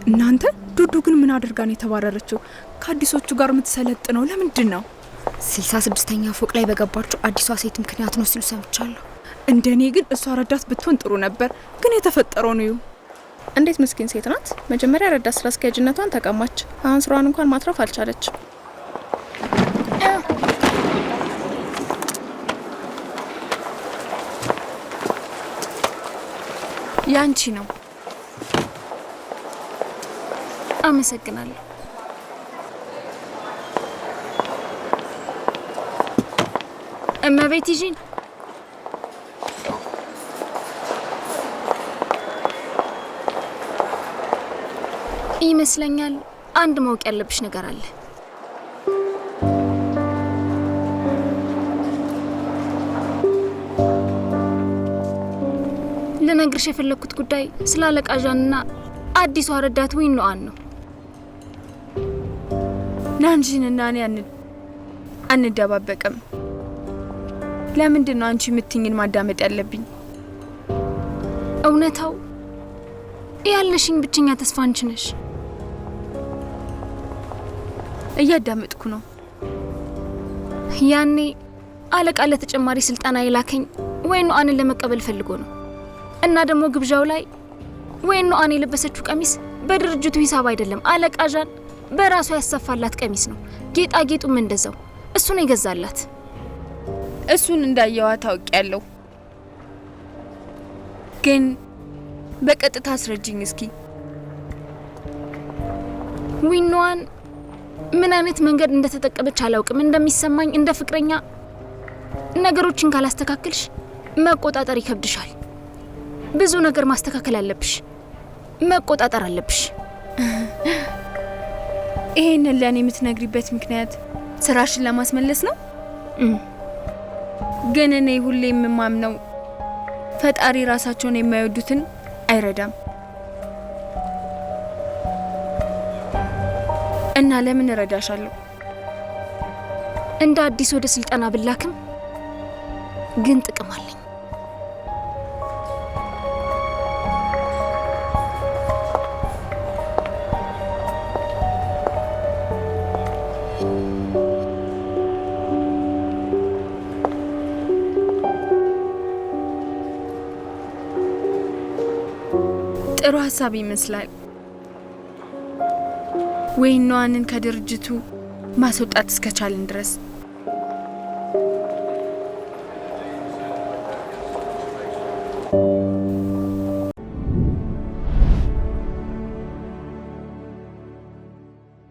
እናንተ ዱዱ ግን ምን አድርጋን የተባረረችው? ከአዲሶቹ ጋር የምትሰለጥነው ለምንድን ነው? 66ኛ ፎቅ ላይ በገባችው አዲሷ ሴት ምክንያት ነው ሲሉ ሰምቻለሁ። እንደኔ ግን እሷ ረዳት ብትሆን ጥሩ ነበር። ግን የተፈጠረው ነው። እንዴት ምስኪን ሴት ናት። መጀመሪያ ረዳት ስራ አስኪያጅነቷን ተቀማች። አሁን ስራዋን እንኳን ማትረፍ አልቻለች። ያንቺ ነው። አመሰግናለሁ። እመቤት ይጂን ይመስለኛል አንድ ማወቅ ያለብሽ ነገር አለ። ልነግርሽ የፈለኩት ጉዳይ ስለ አለቃ ዣንና አዲሷ ረዳት ዊኖአን ነው። ናንጂንና እኔ አንደባበቅም። ለምንድን ነው አንቺ የምትኝን ማዳመጥ ያለብኝ? እውነታው ያለሽኝ ብቸኛ ተስፋ አንቺ ነሽ። እያዳመጥኩ ነው። ያኔ አለቃ ለተጨማሪ ስልጣና የላከኝ ዊኖአንን ለመቀበል ፈልጎ ነው። እና ደግሞ ግብዣው ላይ ዊኖአን የለበሰችው ቀሚስ በድርጅቱ ሂሳብ አይደለም፣ አለቃ ዣን በራሷ ያሰፋላት ቀሚስ ነው። ጌጣጌጡም እንደዛው እሱ ነው የገዛላት። እሱን እንዳየዋ ታውቂያለሁ። ግን በቀጥታ አስረጅኝ እስኪ። ዊኖአን ምን አይነት መንገድ እንደተጠቀመች አላውቅም። እንደሚሰማኝ እንደ ፍቅረኛ ነገሮችን ካላስተካክልሽ መቆጣጠር ይከብድሻል። ብዙ ነገር ማስተካከል አለብሽ፣ መቆጣጠር አለብሽ። ይሄንን ለኔ የምትነግሪበት ምክንያት ስራሽን ለማስመለስ ነው? ግን እኔ ሁሌ የምማምነው ፈጣሪ ራሳቸውን የማይወዱትን አይረዳም። እና ለምን እረዳሻለሁ? እንደ አዲስ ወደ ስልጠና ብላክም ግን ጥቅም አለኝ። ጥሩ ሀሳብ ይመስላል። ዊኖአንን ከድርጅቱ ማስወጣት እስከቻልን ድረስ